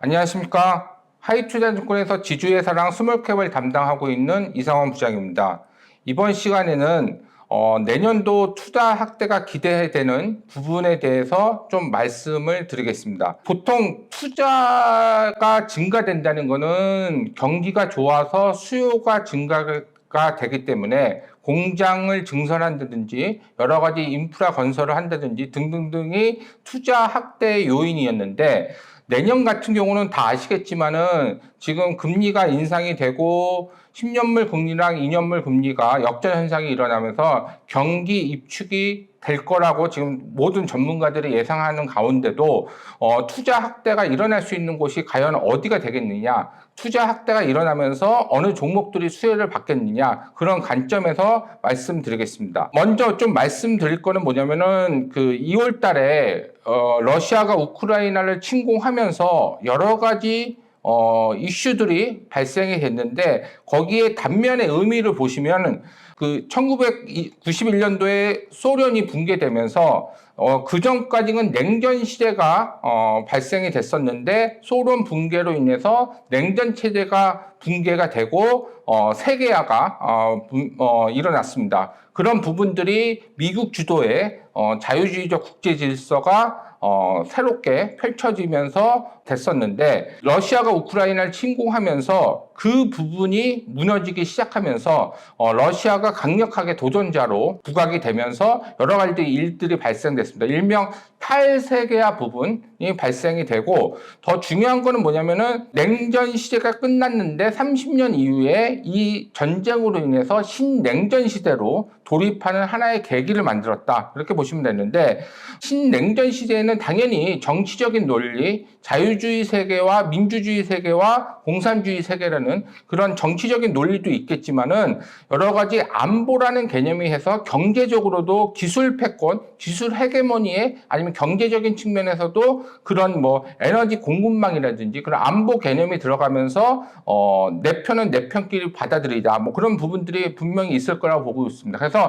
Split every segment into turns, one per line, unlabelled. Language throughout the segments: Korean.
안녕하십니까. 하이투자증권에서 지주회사랑 스몰캡을 담당하고 있는 이상원 부장입니다. 이번 시간에는 내년도 투자 확대가 기대되는 부분에 대해서 좀 말씀을 드리겠습니다. 보통 투자가 증가된다는 것은 경기가 좋아서 수요가 증가가 되기 때문에 공장을 증설한다든지 여러 가지 인프라 건설을 한다든지 등등등이 투자 확대 요인이었는데, 내년 같은 경우는 다 아시겠지만은 지금 금리가 인상이 되고 10년물 금리랑 2년물 금리가 역전 현상이 일어나면서 경기 입축이 될 거라고 지금 모든 전문가들이 예상하는 가운데도 투자 확대가 일어날 수 있는 곳이 과연 어디가 되겠느냐, 투자 확대가 일어나면서 어느 종목들이 수혜를 받겠느냐, 그런 관점에서 말씀드리겠습니다. 먼저 좀 말씀드릴 거는 뭐냐면은 2월 달에 러시아가 우크라이나를 침공하면서 여러 가지 이슈들이 발생이 됐는데, 거기에 단면의 의미를 보시면 1991년도에 소련이 붕괴되면서 그 전까지는 냉전 시대가 발생이 됐었는데, 소련 붕괴로 인해서 냉전 체제가 붕괴가 되고 세계화가 일어났습니다. 그런 부분들이 미국 주도의 자유주의적 국제 질서가 새롭게 펼쳐지면서 됐었는데, 러시아가 우크라이나를 침공하면서 그 부분이 무너지기 시작하면서 러시아가 강력하게 도전자로 부각이 되면서 여러 가지 일들이 발생됐습니다. 일명 탈세계화 부분이 발생이 되고, 더 중요한 거는 뭐냐면은 냉전 시대가 끝났는데 30년 이후에 이 전쟁으로 인해서 신냉전 시대로 돌입하는 하나의 계기를 만들었다, 이렇게 보시면 되는데, 신냉전 시대에는 당연히 정치적인 논리, 자유주의 세계와 민주주의 세계와 공산주의 세계라는 그런 정치적인 논리도 있겠지만은, 여러 가지 안보라는 개념이 해서 경제적으로도 기술 패권, 기술 헤게모니에, 아니면 경제적인 측면에서도 그런 에너지 공급망이라든지 그런 안보 개념이 들어가면서 내 편은 내 편끼리 받아들이자, 그런 부분들이 분명히 있을 거라고 보고 있습니다. 그래서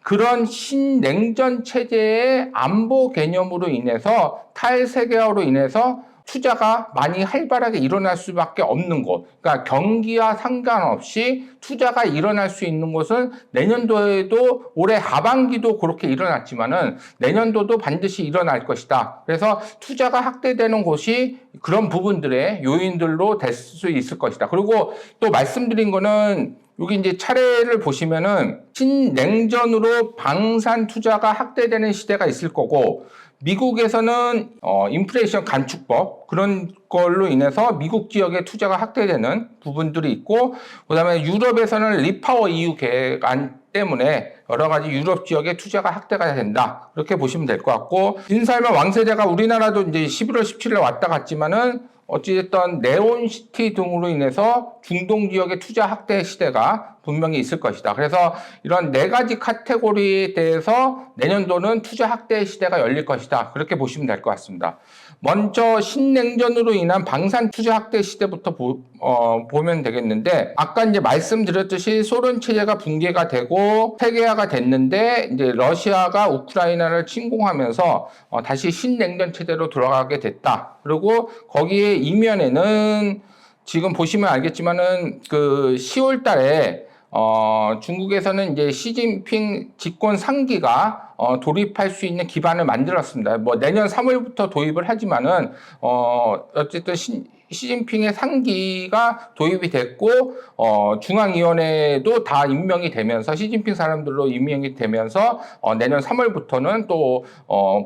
그런 신냉전 체제의 안보 개념으로 인해서, 탈세계화로 인해서 투자가 많이 활발하게 일어날 수밖에 없는 곳, 그러니까 경기와 상관없이 투자가 일어날 수 있는 곳은 내년도에도, 올해 하반기도 그렇게 일어났지만은 내년도도 반드시 일어날 것이다. 그래서 투자가 확대되는 곳이 그런 부분들의 요인들로 될 수 있을 것이다. 그리고 또 말씀드린 거는, 여기 이제 차례를 보시면은 신냉전으로 방산 투자가 확대되는 시대가 있을 거고, 미국에서는 인플레이션 감축법, 그런 걸로 인해서 미국 지역의 투자가 확대되는 부분들이 있고, 그다음에 유럽에서는 리파워 EU 계획안 때문에 여러 가지 유럽 지역의 투자가 확대가 된다, 그렇게 보시면 될 것 같고, 인살만 왕세자가 우리나라도 이제 11월 17일에 왔다 갔지만은 어찌됐든 네온시티 등으로 인해서 중동 지역의 투자 확대 시대가 분명히 있을 것이다. 그래서 이런 네 가지 카테고리에 대해서 내년도는 투자 확대 시대가 열릴 것이다, 그렇게 보시면 될 것 같습니다. 먼저 신냉전으로 인한 방산 투자 확대 시대부터 보면 되겠는데, 아까 이제 말씀드렸듯이 소련 체제가 붕괴가 되고 세계화가 됐는데, 이제 러시아가 우크라이나를 침공하면서 다시 신냉전 체제로 돌아가게 됐다. 그리고 거기에 이면에는 지금 보시면 알겠지만은 10월 달에 중국에서는 이제 시진핑 집권 3기가 돌입할 수 있는 기반을 만들었습니다. 내년 3월부터 도입을 하지만은 어쨌든 시진핑의 3기가 도입이 됐고, 중앙위원회도 다 임명이 되면서, 시진핑 사람들로 임명이 되면서 내년 3월부터는 또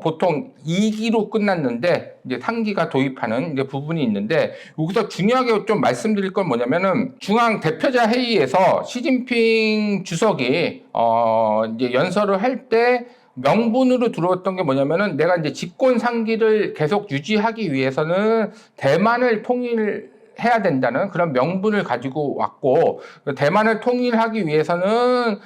보통 2기로 끝났는데 이제 3기가 도입하는 이제 부분이 있는데, 여기서 중요하게 좀 말씀드릴 건 뭐냐면은, 중앙 대표자 회의에서 시진핑 주석이 이제 연설을 할 때 명분으로 들어왔던 게 뭐냐면은, 내가 이제 집권 상기를 계속 유지하기 위해서는 대만을 해야 된다는 그런 명분을 가지고 왔고, 대만을 통일하기 위해서는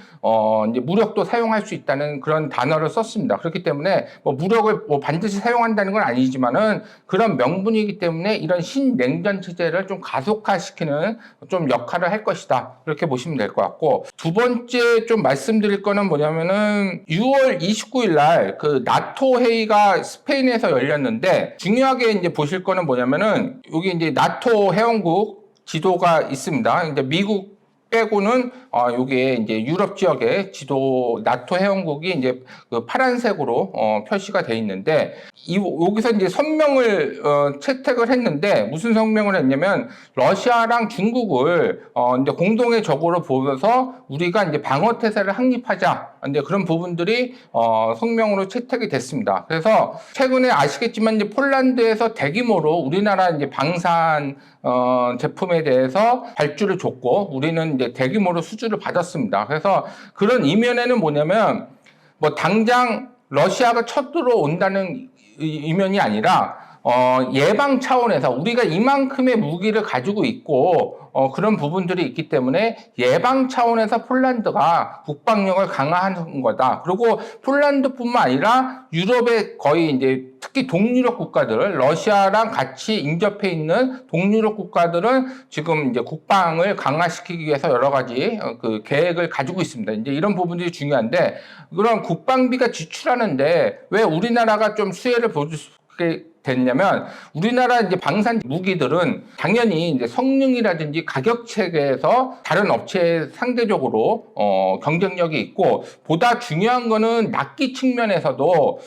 이제 무력도 사용할 수 있다는 그런 단어를 썼습니다. 그렇기 때문에 뭐 무력을 뭐 반드시 사용한다는 건 아니지만은 그런 명분이기 때문에 이런 신냉전 체제를 좀 가속화시키는 좀 역할을 할 것이다. 그렇게 보시면 될 것 같고, 두 번째 좀 말씀드릴 거는 뭐냐면은 6월 29일 날 그 나토 회의가 스페인에서 열렸는데, 중요하게 이제 보실 거는 뭐냐면은 여기 이제 나토 회원국 지도가 있습니다. 이제 미국 빼고는 요게 이제 유럽 지역의 지도 나토 회원국이 이제 그 파란색으로 표시가 돼 있는데, 여기서 이제 성명을 채택을 했는데, 무슨 성명을 했냐면 러시아랑 중국을 이제 공동의 적으로 보면서 우리가 이제 방어 태세를 확립하자, 이제 그런 부분들이 성명으로 채택이 됐습니다. 그래서 최근에 아시겠지만 이제 폴란드에서 대규모로 우리나라 이제 방산 제품에 대해서 발주를 줬고, 우리는 이제 대규모로 수주를 받았습니다. 그래서 그런 이면에는 뭐냐면, 뭐 당장 러시아가 쳐들어온다는 이면이 아니라 예방 차원에서 우리가 이만큼의 무기를 가지고 있고 그런 부분들이 있기 때문에 예방 차원에서 폴란드가 국방력을 강화하는 거다. 그리고 폴란드뿐만 아니라 유럽의 거의 이제 특히 동유럽 국가들, 러시아랑 같이 인접해 있는 동유럽 국가들은 지금 이제 국방을 강화시키기 위해서 여러 가지 그 계획을 가지고 있습니다. 이제 이런 부분들이 중요한데, 그런 국방비가 지출하는데 왜 우리나라가 좀 수혜를 볼 수 있게 됐냐면, 우리나라 이제 방산 무기들은 당연히 이제 성능이라든지 가격 체계에서 다른 업체에 상대적으로 경쟁력이 있고, 보다 중요한 거는 납기 측면에서도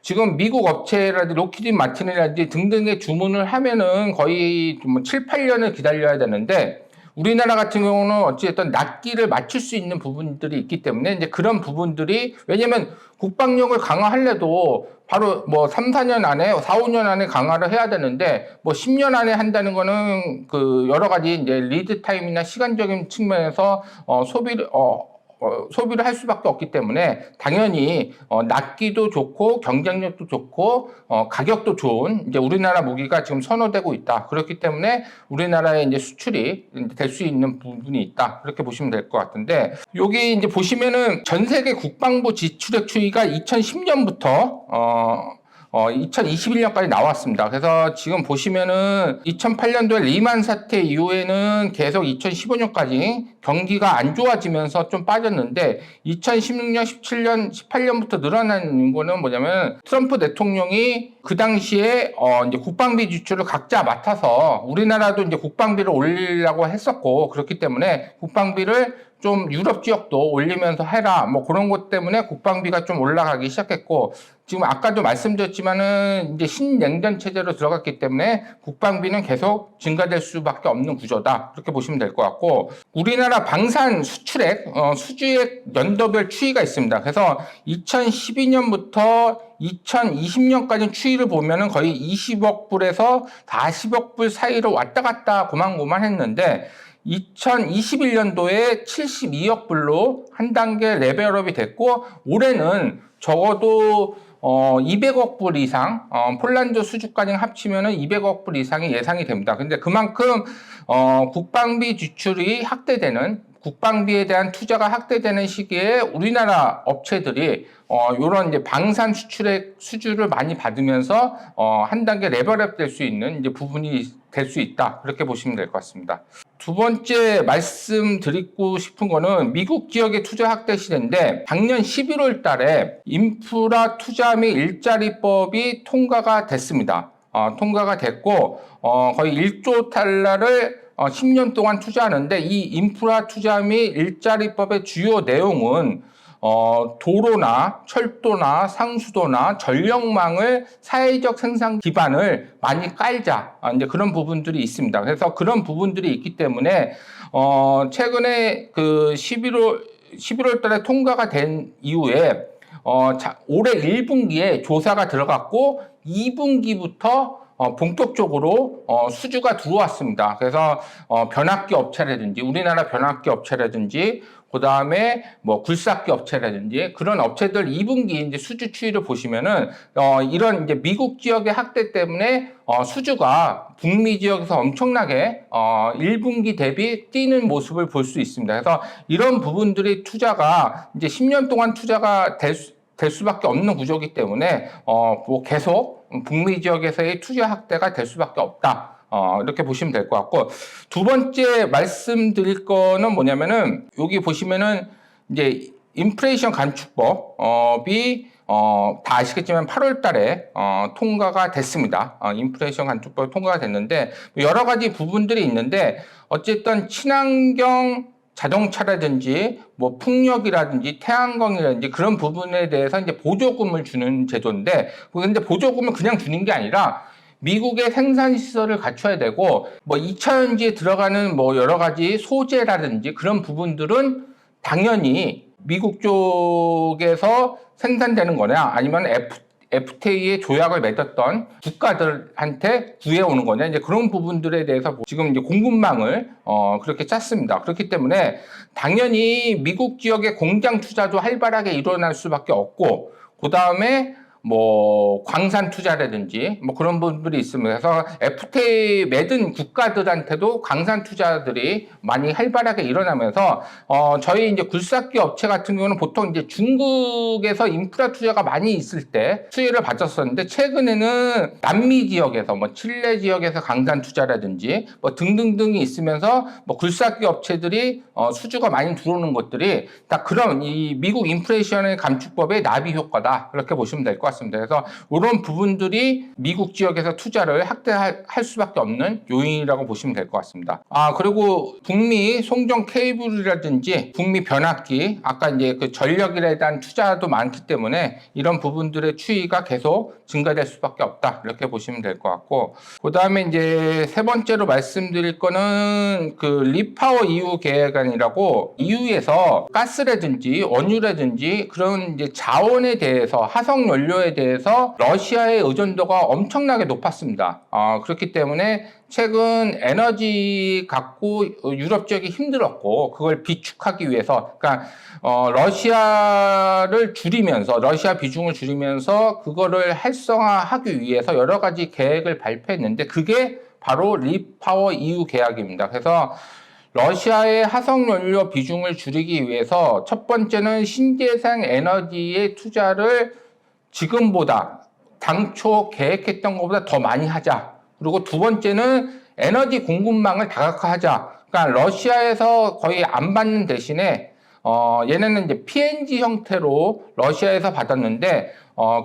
지금 미국 업체라든지 로키드 마틴이라든지 등등의 주문을 하면은 거의 뭐 7, 8년을 기다려야 되는데, 우리나라 같은 경우는 어찌됐든 납기를 맞출 수 있는 부분들이 있기 때문에 이제 그런 부분들이, 왜냐면 국방력을 강화하려도 바로 뭐 3, 4년 안에, 4, 5년 안에 강화를 해야 되는데, 뭐 10년 안에 한다는 거는 그 여러 가지 이제 리드 타임이나 시간적인 측면에서 소비를 할 수밖에 없기 때문에 당연히 납기도 좋고 경쟁력도 좋고 가격도 좋은 이제 우리나라 무기가 지금 선호되고 있다. 그렇기 때문에 우리나라의 이제 수출이 될 수 있는 부분이 있다. 그렇게 보시면 될 것 같은데, 여기 이제 보시면은 전 세계 국방부 지출액 추이가 2010년부터 2021년까지 나왔습니다. 그래서 지금 보시면은 2008년도에 리만 사태 이후에는 계속 2015년까지 경기가 안 좋아지면서 좀 빠졌는데, 2016년, 17년, 18년부터 늘어나는 거는 뭐냐면, 트럼프 대통령이 그 당시에 이제 국방비 지출을 각자 맡아서 우리나라도 이제 국방비를 올리려고 했었고, 그렇기 때문에 국방비를 좀 유럽 지역도 올리면서 해라, 뭐 그런 것 때문에 국방비가 좀 올라가기 시작했고, 지금 아까도 말씀드렸지만은 이제 신냉전 체제로 들어갔기 때문에 국방비는 계속 증가될 수밖에 없는 구조다. 그렇게 보시면 될 것 같고, 우리나라 방산 수출액, 수주액 연도별 추이가 있습니다. 그래서 2012년부터 2020년까지 추이를 보면은 거의 20억 불에서 40억 불 사이로 왔다 갔다 고만고만 했는데, 2021년도에 72억 불로 한 단계 레벨업이 됐고, 올해는 적어도 200억 불 이상, 폴란드 수주까지 합치면은 200억 불 이상이 예상이 됩니다. 근데 그만큼 국방비 지출이 확대되는, 국방비에 대한 투자가 확대되는 시기에 우리나라 업체들이 요런 이제 방산 수출의 수주를 많이 받으면서 한 단계 레벨업 될 수 있는 이제 부분이 될 수 있다. 그렇게 보시면 될 것 같습니다. 두 번째 말씀드리고 싶은 거는 미국 지역의 투자 확대 시대인데, 작년 11월 달에 인프라 투자 및 일자리법이 통과가 됐습니다. 통과가 됐고, 거의 1조 달러를 10년 동안 투자하는데, 이 인프라 투자 및 일자리법의 주요 내용은 도로나 철도나 상수도나 전력망을 사회적 생산 기반을 많이 깔자, 이제 그런 부분들이 있습니다. 그래서 그런 부분들이 있기 때문에 최근에 그 11월 달에 통과가 된 이후에 올해 1분기에 조사가 들어갔고 2분기부터 본격적으로 수주가 들어왔습니다. 그래서 변압기 업체라든지 우리나라 변압기 업체라든지 그다음에 뭐 굴삭기 업체라든지 그런 업체들 2분기 이제 수주 추이를 보시면은 이런 이제 미국 지역의 확대 때문에 수주가 북미 지역에서 엄청나게 1분기 대비 뛰는 모습을 볼 수 있습니다. 그래서 이런 부분들이 투자가 이제 10년 동안 투자가 될 수밖에 없는 구조이기 때문에 뭐 계속 북미 지역에서의 투자 확대가 될 수밖에 없다. 이렇게 보시면 될 것 같고, 두 번째 말씀드릴 거는 뭐냐면은 여기 보시면은 이제 인플레이션 감축법이 다 아시겠지만 8월 달에 통과가 됐습니다. 인플레이션 감축법이 통과가 됐는데 여러 가지 부분들이 있는데 어쨌든 친환경 자동차라든지 뭐 풍력이라든지 태양광이라든지 그런 부분에 대해서 이제 보조금을 주는 제도인데, 근데 보조금을 그냥 주는 게 아니라 미국의 생산 시설을 갖춰야 되고 뭐 2차 전지에 들어가는 뭐 여러 가지 소재라든지 그런 부분들은 당연히 미국 쪽에서 생산되는 거냐 아니면 FTA의 조약을 맺었던 국가들한테 구해오는 거냐, 이제 그런 부분들에 대해서 지금 이제 공급망을 그렇게 짰습니다. 그렇기 때문에 당연히 미국 지역의 공장 투자도 활발하게 일어날 수밖에 없고, 그 다음에 뭐 광산 투자라든지 뭐 그런 부분들이 있습니다. 그래서 FTA 맺은 국가들한테도 광산 투자들이 많이 활발하게 일어나면서 저희 이제 굴삭기 업체 같은 경우는 보통 이제 중국에서 인프라 투자가 많이 있을 때 수혜를 받았었는데, 최근에는 남미 지역에서 뭐 칠레 지역에서 광산 투자라든지 뭐 등등등이 있으면서 뭐 굴삭기 업체들이 수주가 많이 들어오는 것들이 다 그런 이 미국 인플레이션의 감축법의 나비 효과다, 그렇게 보시면 될 것 같습니다. 그래서 이런 부분들이 미국 지역에서 투자를 확대할 수밖에 없는 요인이라고 보시면 될 것 같습니다. 그리고 북미 송전 케이블이라든지 북미 변압기, 아까 이제 그 전력에 대한 투자도 많기 때문에 이런 부분들의 추이가 계속 증가될 수밖에 없다, 이렇게 보시면 될 것 같고, 그 다음에 이제 세 번째로 말씀드릴 거는 그 리파워 EU 계획안이라고, EU에서 가스라든지 원유라든지 그런 이제 자원에 대해서, 화석 연료에 대해서 러시아의 의존도가 엄청나게 높았습니다. 그렇기 때문에 최근 에너지 갖고 유럽 지역이 힘들었고, 그걸 비축하기 위해서, 그러니까 러시아를 줄이면서, 러시아 비중을 줄이면서 그거를 활성화하기 위해서 여러 가지 계획을 발표했는데, 그게 바로 리파워 EU 계약입니다. 그래서 러시아의 화석연료 비중을 줄이기 위해서 첫 번째는 신재생 에너지의 투자를 지금보다, 당초 계획했던 것보다 더 많이 하자. 그리고 두 번째는 에너지 공급망을 다각화하자. 그러니까 러시아에서 거의 안 받는 대신에 얘네는 이제 PNG 형태로 러시아에서 받았는데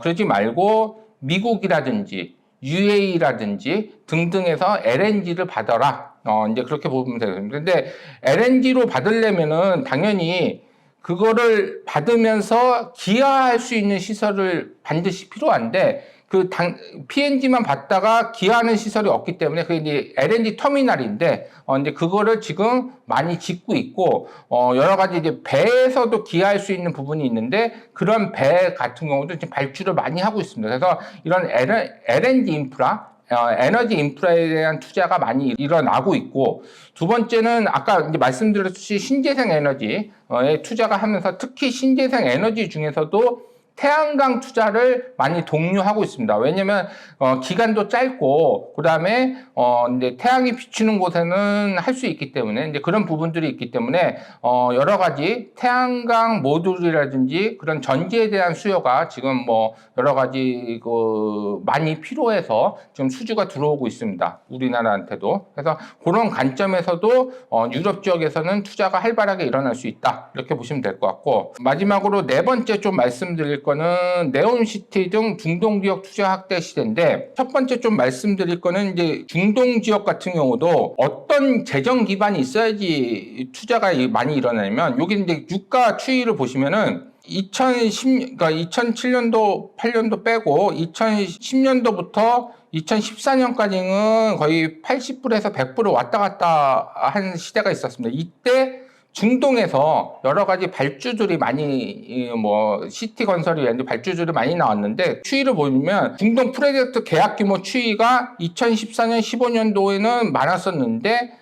그러지 말고 미국이라든지 UAE라든지 등등에서 LNG를 받아라. 이제 그렇게 보면 되거든요. 근데 LNG로 받으려면은 당연히 그거를 받으면서 기하할 수 있는 시설을 반드시 필요한데, PNG만 받다가 기하하는 시설이 없기 때문에 그게 이제 LNG 터미널인데, 이제 그거를 지금 많이 짓고 있고, 여러 가지 이제 배에서도 기하할 수 있는 부분이 있는데, 그런 배 같은 경우도 지금 발주를 많이 하고 있습니다. 그래서 이런 LNG 인프라, 에너지 인프라에 대한 투자가 많이 일어나고 있고, 두 번째는 아까 이제 말씀드렸듯이 신재생 에너지에 투자가 하면서 특히 신재생 에너지 중에서도 태양광 투자를 많이 독려하고 있습니다. 왜냐면 기간도 짧고, 그다음에 이제 태양이 비추는 곳에는 할 수 있기 때문에, 이제 그런 부분들이 있기 때문에 여러 가지 태양광 모듈이라든지 그런 전지에 대한 수요가 지금 뭐 여러 가지 많이 필요해서 지금 수주가 들어오고 있습니다. 우리나라한테도. 그래서 그런 관점에서도 유럽 지역에서는 투자가 활발하게 일어날 수 있다, 이렇게 보시면 될 것 같고, 마지막으로 네 번째 좀 말씀드릴 거는 네온시티 등 중동 지역 투자 확대 시대인데, 첫 번째 좀 말씀드릴 거는 이제 중동 지역 같은 경우도 어떤 재정 기반이 있어야지 투자가 많이 일어나냐면, 여기 이제 유가 추이를 보시면은 그러니까 2007년도, 8년도 빼고 2010년도부터 2014년까지는 거의 80불에서 100불을 왔다 갔다 한 시대가 있었습니다. 이때 중동에서 여러 가지 발주들이 많이, 뭐 시티 건설이라든지 발주들이 많이 나왔는데, 추이를 보면 중동 프로젝트 계약 규모 추이가 2014년 15년도에는 많았었는데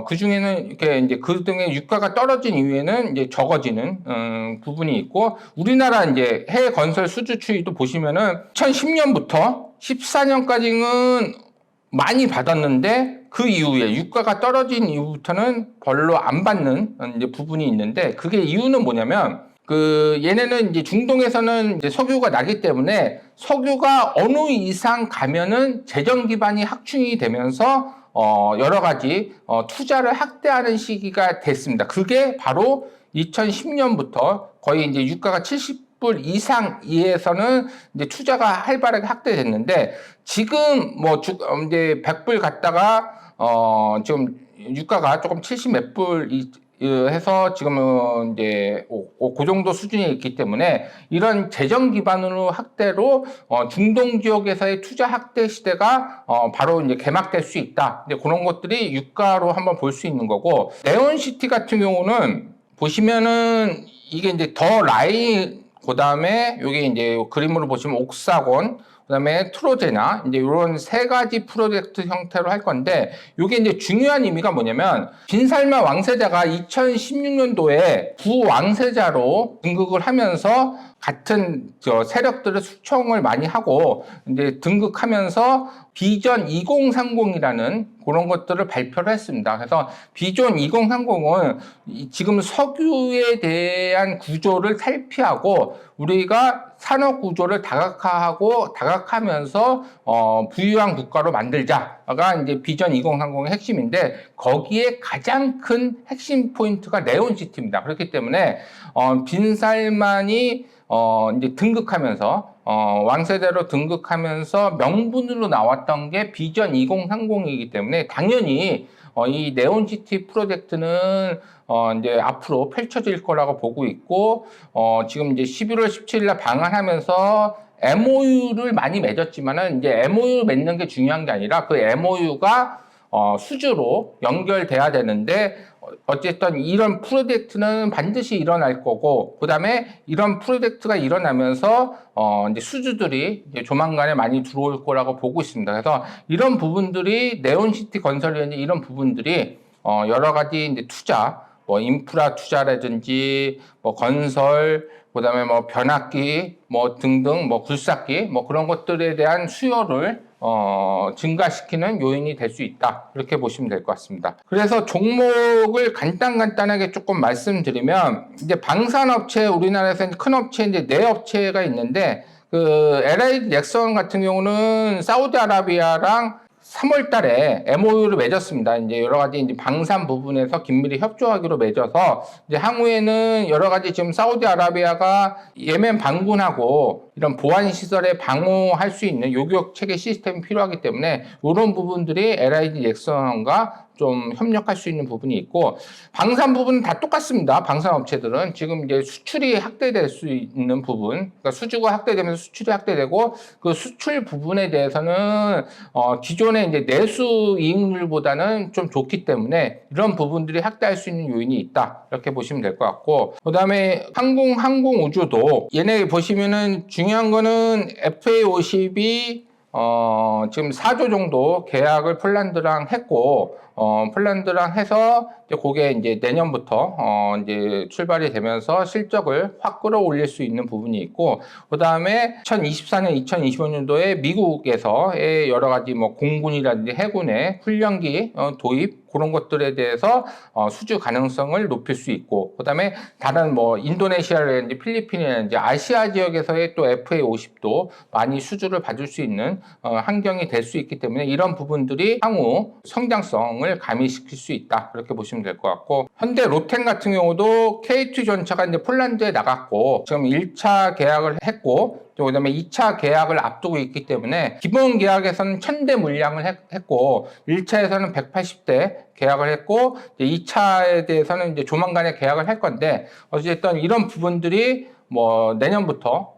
그 중에는 이렇게 이제 그 등의 유가가 떨어진 이후에는 이제 적어지는 부분이 있고, 우리나라 이제 해외 건설 수주 추이도 보시면은 2010년부터 14년까지는 많이 받았는데 그 이후에 유가가 떨어진 이후부터는 별로 안 받는 이제 부분이 있는데, 그게 이유는 뭐냐면 얘네는 이제 중동에서는 이제 석유가 나기 때문에 석유가 어느 이상 가면은 재정 기반이 확충이 되면서 여러 가지 투자를 확대하는 시기가 됐습니다. 그게 바로 2010년부터 거의 이제 유가가 70불 이상에서는 이제 투자가 활발하게 확대됐는데, 지금 이제 100불 갔다가 지금 유가가 조금 70 몇 불 해서 지금은 이제 그 정도 수준이 있기 때문에, 이런 재정 기반으로 확대로 중동 지역에서의 투자 확대 시대가 바로 이제 개막될 수 있다. 이제 그런 것들이 유가로 한번 볼 수 있는 거고, 네온시티 같은 경우는 보시면은 이게 이제 더 라인, 그다음에 여기 이제 그림으로 보시면 옥사곤, 그다음에 트로제나, 이제 이런 세 가지 프로젝트 형태로 할 건데, 이게 이제 중요한 의미가 뭐냐면, 빈살만 왕세자가 2016년도에 부왕세자로 등극을 하면서 같은 세력들을 숙청을 많이 하고 이제 등극하면서 비전 2030이라는 그런 것들을 발표를 했습니다. 그래서 비전 2030은 지금 석유에 대한 구조를 탈피하고 우리가 산업 구조를 다각화하면서 부유한 국가로 만들자가 이제 비전 2030의 핵심인데, 거기에 가장 큰 핵심 포인트가 네온시티입니다. 그렇기 때문에 빈살만이 이제 등극하면서 왕세대로 등극하면서 명분으로 나왔던 게 비전 2030이기 때문에, 당연히 이 네온시티 프로젝트는 이제 앞으로 펼쳐질 거라고 보고 있고, 지금 이제 11월 17일 날 방한하면서 MOU를 많이 맺었지만은, 이제 MOU 맺는 게 중요한 게 아니라 그 MOU가 수주로 연결돼야 되는데, 어쨌든 이런 프로젝트는 반드시 일어날 거고, 그 다음에 이런 프로젝트가 일어나면서 이제 수주들이 이제 조만간에 많이 들어올 거라고 보고 있습니다. 그래서 이런 부분들이 네온시티 건설이라든지 이런 부분들이 여러 가지 이제 투자, 뭐 인프라 투자라든지 뭐 건설, 그다음에 뭐 변압기 뭐 등등 뭐 굴삭기 뭐 그런 것들에 대한 수요를 증가시키는 요인이 될 수 있다, 이렇게 보시면 될 것 같습니다. 그래서 종목을 간단하게 조금 말씀드리면, 이제 방산업체, 우리나라에서 큰 업체 이제 네 업체가 있는데, 그 LH 넥선 같은 경우는 사우디아라비아랑 3월 달에 MOU를 맺었습니다. 이제 여러 가지 이제 방산 부분에서 긴밀히 협조하기로 맺어서, 이제 향후에는 여러 가지 지금 사우디아라비아가 예멘 반군하고 이런 보안 시설에 방어할 수 있는 요격 체계 시스템이 필요하기 때문에, 이런 부분들이 LIG 넥슨과 좀 협력할 수 있는 부분이 있고, 방산 부분은 다 똑같습니다. 방산 업체들은 지금 이제 수출이 확대될 수 있는 부분, 그러니까 수주가 확대되면서 수출이 확대되고, 그 수출 부분에 대해서는 기존의 이제 내수 이익률보다는 좀 좋기 때문에 이런 부분들이 확대할 수 있는 요인이 있다, 이렇게 보시면 될 것 같고, 그다음에 항공 우주도 얘네 보시면은 중요한 거는 FA50이 지금 4조 정도 계약을 폴란드랑 했고, 폴란드랑 해서 이제 그게 이제 내년부터 이제 출발이 되면서 실적을 확 끌어올릴 수 있는 부분이 있고, 그 다음에 2024년, 2025년도에 미국에서의 여러 가지 뭐 공군이라든지 해군의 훈련기 도입, 그런 것들에 대해서 수주 가능성을 높일 수 있고, 그 다음에 다른 뭐 인도네시아라든지 필리핀이라든지 아시아 지역에서의 또 FA50도 많이 수주를 받을 수 있는 환경이 될 수 있기 때문에, 이런 부분들이 향후 성장성을 가미시킬 수 있다, 그렇게 보시면 될 것 같고, 현대 로템 같은 경우도 K2 전차가 이제 폴란드에 나갔고 지금 1차 계약을 했고, 그 다음에 2차 계약을 앞두고 있기 때문에, 기본 계약에서는 1000대 물량을 했고 1차에서는 180대 계약을 했고, 이제 2차에 대해서는 이제 조만간에 계약을 할 건데, 어쨌든 이런 부분들이 뭐 내년부터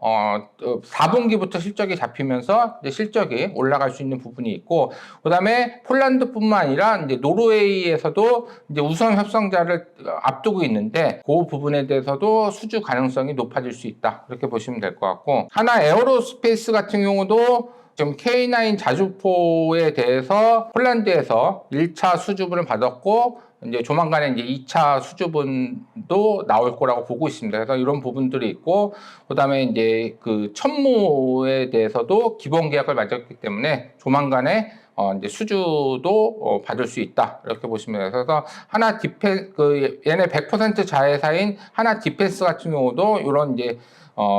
4분기부터 실적이 잡히면서 이제 실적이 올라갈 수 있는 부분이 있고, 그다음에 폴란드뿐만 아니라 이제 노르웨이에서도 이제 우선 협상자를 앞두고 있는데, 그 부분에 대해서도 수주 가능성이 높아질 수 있다, 이렇게 보시면 될 것 같고, 하나 에어로스페이스 같은 경우도 지금 K9 자주포에 대해서 폴란드에서 1차 수주분을 받았고 이제 조만간에 이제 2차 수주분도 나올 거라고 보고 있습니다. 그래서 이런 부분들이 있고, 그다음에 이제 그 천무에 대해서도 기본 계약을 맺었기 때문에 조만간에 이제 수주도 받을 수 있다, 이렇게 보시면 돼요. 그래서 하나 얘네 100% 자회사인 하나 디펜스 같은 경우도 이런 이제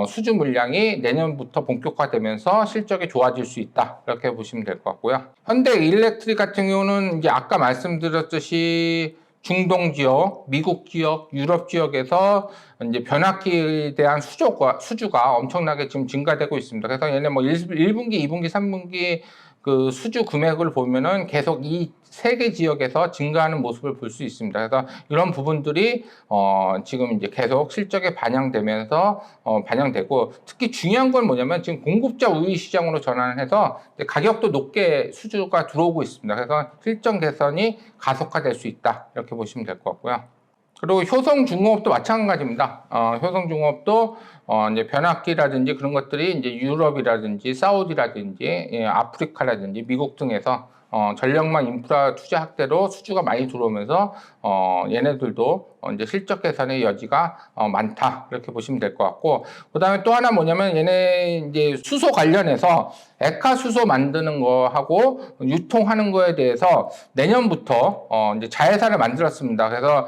수주 물량이 내년부터 본격화되면서 실적이 좋아질 수 있다, 이렇게 보시면 될 것 같고요. 현대 일렉트릭 같은 경우는 이제 아까 말씀드렸듯이 중동 지역, 미국 지역, 유럽 지역에서 이제 변압기에 대한 수주가 엄청나게 지금 증가되고 있습니다. 그래서 얘네 뭐 1분기, 2분기, 3분기 그 수주 금액을 보면은 계속 이 세 개 지역에서 증가하는 모습을 볼 수 있습니다. 그래서 이런 부분들이 지금 이제 계속 실적에 반영되면서 반영되고, 특히 중요한 건 뭐냐면 지금 공급자 우위 시장으로 전환을 해서 가격도 높게 수주가 들어오고 있습니다. 그래서 실적 개선이 가속화될 수 있다, 이렇게 보시면 될 것 같고요. 그리고 효성중공업도 마찬가지입니다. 효성중공업도 이제 변압기라든지 그런 것들이 이제 유럽이라든지 사우디라든지 아프리카라든지 미국 등에서 전력망 인프라 투자 확대로 수주가 많이 들어오면서 얘네들도 이제 실적 개선의 여지가 많다, 이렇게 보시면 될 것 같고, 그다음에 또 하나 뭐냐면 얘네 이제 수소 관련해서 액화 수소 만드는 거하고 유통하는 거에 대해서 내년부터 이제 자회사를 만들었습니다. 그래서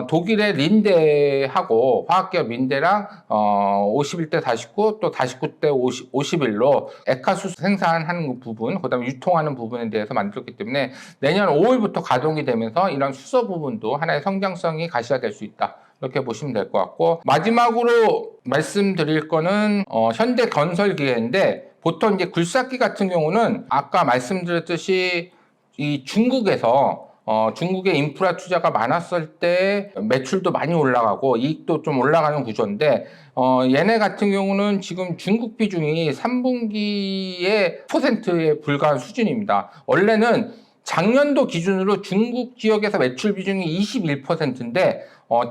독일의 린데하고 화학기업 린데랑 51대 49 또 49대 51로 액화 수소 생산하는 부분, 그다음에 유통하는 부분에 대해서 만들었기 때문에 내년 5월부터 가동이 되면서 이런 수소 부분도 하나의 성장성이 가시화될 수 있다, 이렇게 보시면 될 것 같고, 마지막으로 말씀드릴 거는 현대건설기계인데, 보통 이제 굴삭기 같은 경우는 아까 말씀드렸듯이 이 중국에서 중국의 인프라 투자가 많았을 때 매출도 많이 올라가고 이익도 좀 올라가는 구조인데, 얘네 같은 경우는 지금 중국 비중이 3분기에 %에 불과한 수준입니다. 원래는 작년도 기준으로 중국 지역에서 매출 비중이 21%인데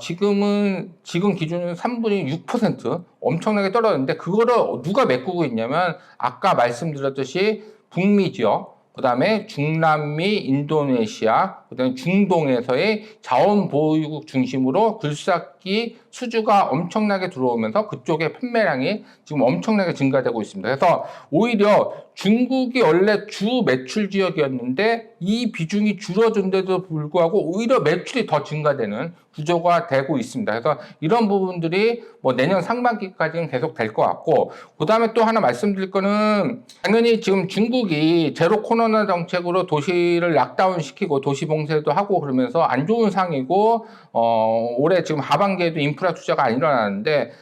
지금 기준은 3분이 6% 엄청나게 떨어졌는데, 그거를 누가 메꾸고 있냐면 아까 말씀드렸듯이 북미 지역, 그 다음에 중남미, 인도네시아, 그 다음에 중동에서의 자원 보유국 중심으로 굴삭기 수주가 엄청나게 들어오면서 그쪽의 판매량이 지금 엄청나게 증가되고 있습니다. 그래서 오히려 중국이 원래 주 매출 지역이었는데 이 비중이 줄어든데도 불구하고 오히려 매출이 더 증가되는 구조가 되고 있습니다. 그래서 이런 부분들이 뭐 내년 상반기까지는 계속 될 것 같고, 그 다음에 또 하나 말씀드릴 거는 당연히 지금 중국이 제로 코로나 정책으로 도시를 락다운 시키고 도시 봉쇄도 하고 그러면서 안 좋은 상이고, 올해 지금 하반기에도 인프라 투자가 안 일어나는데,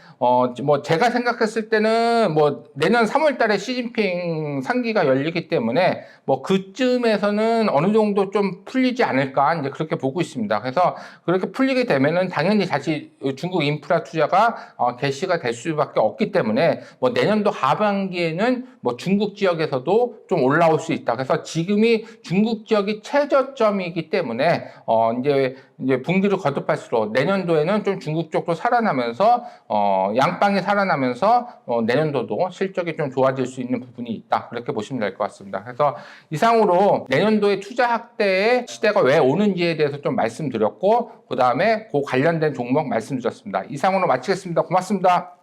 뭐 제가 생각했을 때는 뭐 내년 3월 달에 시진핑 상기가 열리기 때문에 뭐 그쯤에서는 어느 정도 좀 풀리지 않을까, 이제 그렇게 보고 있습니다. 그래서 그렇게 풀리게 되면은 당연히 다시 중국 인프라 투자가 개시가 될 수밖에 없기 때문에 뭐 내년도 하반기에는 뭐 중국 지역에서도 좀 올라올 수 있다. 그래서 지금이 중국 지역이 최저점이기 때문에 이제 분기를 거듭할수록 내년도에는 좀 중국 쪽도 살아나면서 양방이 살아나면서 내년도도 실적이 좀 좋아질 수 있는 부분이 있다, 그렇게 보시면 될 것 같습니다. 그래서 이상으로 내년도에 투자 확대의 시대가 왜 오는지에 대해서 좀 말씀드렸고, 그 다음에 그 관련된 종목 말씀드렸습니다. 이상으로 마치겠습니다. 고맙습니다.